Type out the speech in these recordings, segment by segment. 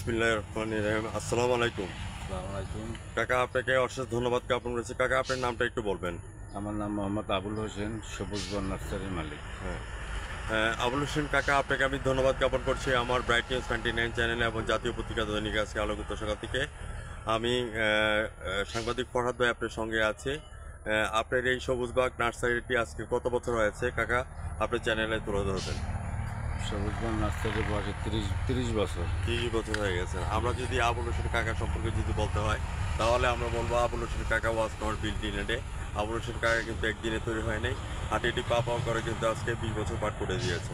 বিসমিল্লাহির রহমানির রহিম। আসসালামু আলাইকুম। আসসালামু আলাইকুম। কাকা, আপনাকে অশেষ ধন্যবাদ জ্ঞাপন করেছি। কাকা, আপনার নামটা একটু বলবেন? আমার নাম মোহাম্মদ আবুল হোসেন, সবুজ বন নার্সারির মালিক। হ্যাঁ, আবুল হোসেন কাকা, আপনাকে আমি ধন্যবাদ জ্ঞাপন করছি আমার ব্রাইট নিউজ 29 চ্যানেলে এবং জাতীয় পত্রিকা দৈনিক আজকে আলোকিত সকাল থেকে। আমি সাংবাদিক ফরহাদ ভাই আপনার সঙ্গে আছি। আপনার এই সবুজবাগ নার্সারিটি আজকে কত বছর হয়েছে কাকা? আপনার চ্যানেলে তুলে ধরবেন। সবুজ বন নার্সারির বয়স 30 বছর। 30 বছর হয়ে গেছে। আমরা যদি আবুল হোসেন কাকা সম্পর্কে যদি বলতে হয়, তাহলে আমরা বলবো আবুল হোসেন কাকা was not built in a day. Abul Hossain কাকা কিন্তু একদিনে তৈরি হয় নাই। হাঁটিটি পা পাওয়া করে কিন্তু আজকে 20 বছর পার করে দিয়েছে,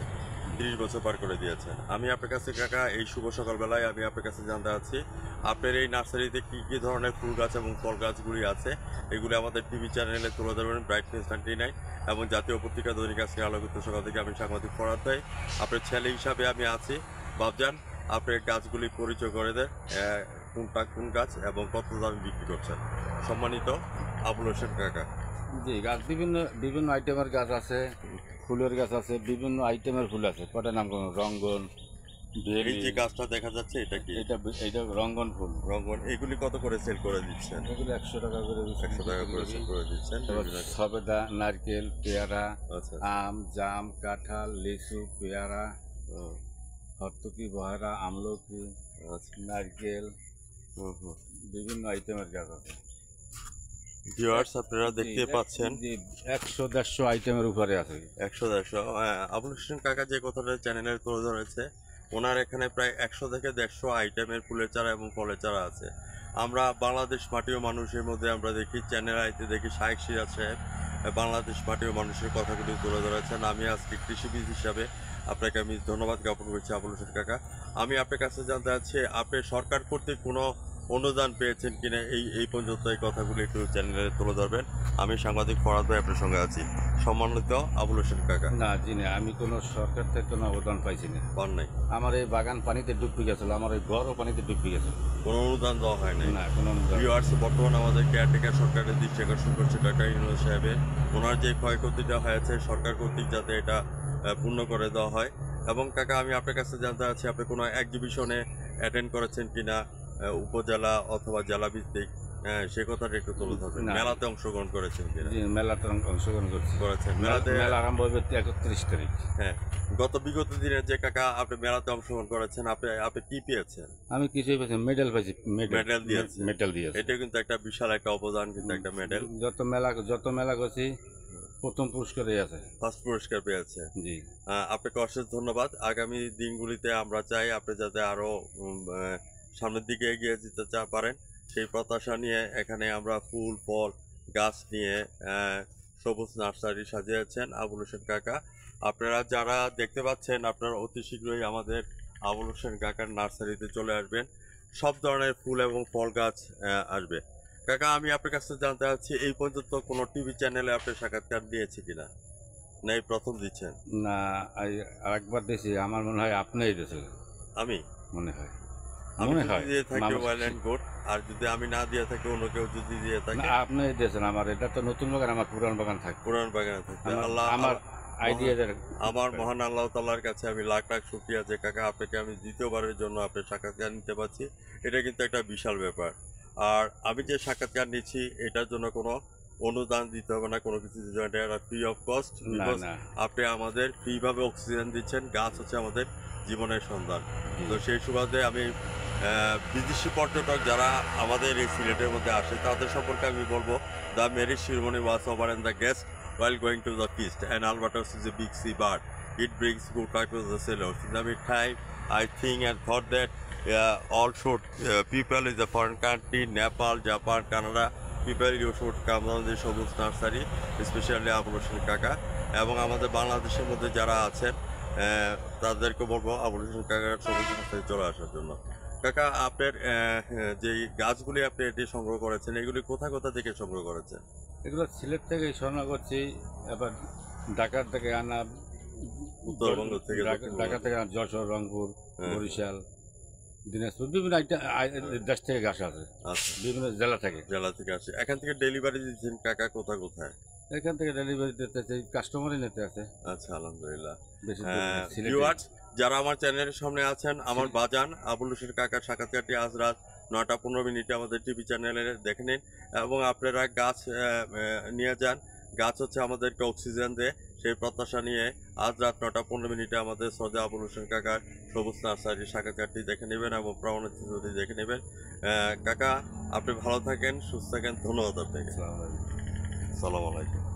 30 বছর পার করে দিয়েছে। আমি আপনার কাছে কাকা এই শুভ সকালবেলায় আমি আপনার কাছে জানতে চাচ্ছি, আপনার এই নার্সারিতে কী কী ধরনের ফুল গাছ এবং ফল গাছগুলি আছে, এগুলি আমাদের টিভি চ্যানেলে তুলে ধরবেন ব্রাইট নিউজ 29 এবং জাতীয় পত্রিকা দৈনিক আজকে আলোকিত সকাল থেকে। আমি সাংবাদিক ফরহাদ ভাই, আপনার ছেলে হিসাবে আমি আছি। বাবজান, আপনার গাছগুলি পরিচয় করে দেন, কোনটা কোন গাছ এবং কত দামে বিক্রি করছেন, সম্মানিত আবুল হোসেন কাকা। জি, গাছ বিভিন্ন বিভিন্ন আইটেমের গাছ আছে, ফুলের গাছ আছে, বিভিন্ন আইটেমের ফুল আছে। কটা নাম করুন? রঙ্গন, এই বেলি। যে গাছটা দেখা যাচ্ছে এটা কি? এটা রঙ্গন ফুল। রঙ্গন। এগুলি কত করে সেল করে দিচ্ছেন? এগুলো 100 টাকা করে 100 টাকা করে সেল করে দিচ্ছেন। তারপর সবেদা, নারকেল, পেয়ারা, আচ্ছা। আম, জাম, কাঁঠাল, লিচু, পেয়ারা, হুম, হর্তুকি, বহেরা, আমলকি, আচ্ছা। নারকেল, হুম হুম। বিভিন্ন আইটেমের গাছ আছে। ভিউয়ার্স, আপনারা দেখতে পাচ্ছেন জি, 100-150 আইটেমের উপরে আছে। 100-150। আবুল হোসেন কাকা যে কথাটা চ্যানেলে তুলে ধরেছে, ওনার এখানে প্রায় 100 থেকে 150 আইটেমের ফুলের চারা এবং ফলের চারা আছে। আমরা বাংলাদেশ মাটিও মানুষের মধ্যে আমরা দেখি চ্যানেল আইতে দেখি শাহেক সিরাজ সাহেব বাংলাদেশ মাটিও মানুষের কথাগুলি তুলে ধরেছেন। আমি আজকে কৃষিবিদ হিসাবে আপনাকে আমি ধন্যবাদ জ্ঞাপন করছি আবুল হোসেন কাকা। আমি আপনার কাছে জানতে চাচ্ছি, আপনি সরকার কর্তৃক কোনো অনুদান পেয়েছেন কিনা, এই পর্যন্ত এই কথাগুলি একটু চ্যানেলে তুলে ধরবেন। আমি সাংবাদিক ফরহাদ ভাই আপনার সঙ্গে আছি। সম্মানিত আবুল হোসেন কাকা। না জি না, আমি কোনো সরকার থেকে কোনো অবদান পাইছি না। পান নাই? আমার এই বাগান পানিতে ডুবে গেছিল, আমার এই ঘরও পানিতে ডুবে গেছিল। কোনো অনুদান দেওয়া হয় নাই? না, কোনো অনুদান। ভিউয়ার্স, বর্তমানে আমাদের কেয়ারটেকার সরকারের দৃষ্টি আকর্ষণ করছে ডক্টর ইউনূস সাহেবের। ওনার যে ক্ষয়ক্ষতিটা হয়েছে সরকার কর্তৃক যাতে এটা পূর্ণ করে দেওয়া হয়। এবং কাকা, আমি আপনার কাছে জানতে চাচ্ছি, আপনি কোনো এক্সিবিশনে অ্যাটেন্ড করেছেন কিনা, উপজেলা অথবা জেলা ভিত্তিক, সে কথাটা একটু তুলে ধরবেন। না। মেলাতে অংশগ্রহণ করেছেন কিনা? জি, মেলাতে অংশগ্রহণ করছি। করেছেন। মেলাতে মেলা আরম্ভ হবে 31 তারিখ। হ্যাঁ, বিগত দিনে যে কাকা আপনি মেলাতে অংশগ্রহণ করেছেন, আপনি আপনি কি পেয়েছেন? আমি কিছুই পাইছি, মেডেল পাইছি। মেডেল দিয়েছে? মেডেল দিয়েছে। এটা কিন্তু একটা বিশাল একটা অবদান, কিন্তু একটা মেডেল। যত মেলা করছি প্রথম পুরস্কারই আছে। ফার্স্ট পুরস্কার পেয়েছে। জি। আপনাকে অশেষ ধন্যবাদ। আগামী দিনগুলিতে আমরা চাই আপনি যাতে আরও সামনের দিকে এগিয়ে যেতে পারেন, সেই প্রত্যাশা নিয়ে এখানে আমরা ফুল ফল গাছ নিয়ে সবুজ নার্সারি সাজিয়েছেন আবুল হোসেন কাকা। আপনারা যারা দেখতে পাচ্ছেন, আপনারা অতি শীঘ্রই আমাদের আবুল হোসেন কাকার নার্সারিতে চলে আসবেন। সব ধরনের ফুল এবং ফল গাছ আসবে। কাকা, আমি আপনার কাছে জানতে চাচ্ছি, এই পর্যন্ত কোনো টিভি চ্যানেলে আপনি সাক্ষাৎকার দিয়েছে কিনা, না এই প্রথম দিচ্ছেন? না, আরেকবার দিয়েছি, আমার মনে হয় আপনিই দিয়েছেন। আমি মনে হয় আমি মনে যদি হয় দিয়ে থাকি মানুষ। ওয়েল অ্যান্ড গুড, আর যদি আমি না দিয়ে থাকি, অন্য কেউ যদি দিয়ে না, থাকে, আপনি দিয়েছেন। আমার এটা তো নতুন বাগান, আমার পুরান বাগান থাকবে। পুরান বাগানে থাকবে। আমার আইডিয়া। আমার মহান আল্লাহ তাআলার কাছে আমি লাখ লাখ শুকরিয়া যে কাকা আপনাকে আমি দ্বিতীয়বারের জন্য আপনার সাক্ষাৎকার নিতে পারছি। এটা কিন্তু একটা বিশাল ব্যাপার। আর আমি যে সাক্ষাৎকার নিচ্ছি, এটার জন্য কোনো অনুদান দিতে হবে না, কোনো কিছু দিতে হবে না, এটা ফ্রি অফ কস্ট। না বিকজ না। আপনি আমাদের ফ্রিভাবে অক্সিজেন দিচ্ছেন। গাছ হচ্ছে আমাদের জীবনের সন্ধান। জি। তো সেই সুবাদে আমি বিদেশি পর্যটক যারা আমাদের এই সিলেটের মধ্যে আসে, তাদের সম্পর্কে আমি বলবো, the marriage ceremony was over and the guest while going to the feast, and albatross is a big sea bird. It brings good luck to the sailors. In the meantime, I think and thought that all should people in the foreign country, Nepal, Japan, Canada, people you should come on the সবুজ nursery, specially Abul Hossain কাকা। এবং আমাদের বাংলাদেশের মধ্যে যারা আছেন তাদেরকে বলবো আবুল হোসেন কাকার সবুজ নার্সারি চলে আসার জন্য। কাকা, আপনার যে গাছগুলি আপনি এটি সংগ্রহ করেছেন, এগুলি কোথা থেকে সংগ্রহ করেছেন? এগুলো সিলেট থেকে সংগ্রহ করছি, এবার ঢাকার থেকে আনা, উত্তরবঙ্গ থেকে, ঢাকা থেকে আনা, যশোর, রংপুর, বরিশাল, দিনাজপুর, বিভিন্ন দেশ থেকে গাছ আছে। আচ্ছা, বিভিন্ন জেলা থেকে। জেলা থেকে আসে। এখান থেকে ডেলিভারি দিচ্ছেন কাকা কোথায়? এখান থেকে ডেলিভারি দিতে কাস্টমারই নিতে আছে। আচ্ছা, আলহামদুলিল্লাহ। বেশি দূর না, সিলেটে। ভিউয়ার্স, যারা আমার চ্যানেলের সামনে আছেন, আমার বাজান আবুল হোসেন কাকার সাক্ষাৎ চারটি আজ রাত 9টা 15 মিনিটে আমাদের টিভি চ্যানেলে দেখে নিন এবং আপনারা গাছ নিয়ে যান। গাছ হচ্ছে আমাদেরকে অক্সিজেন দেয়, সেই প্রত্যাশা নিয়ে আজ রাত 9টা 15 মিনিটে আমাদের সদে আবুল হোসেন কাকার সবুজ নার্সারির শাখা চারটি দেখে নেবেন এবং প্রামাণিক যদি দেখে নেবেন। কাকা, আপনি ভালো থাকেন, সুস্থ থাকেন, ধন্যবাদ আপনাকে। আসসালামু আলাইকুম। আসসালামু আলাইকুম।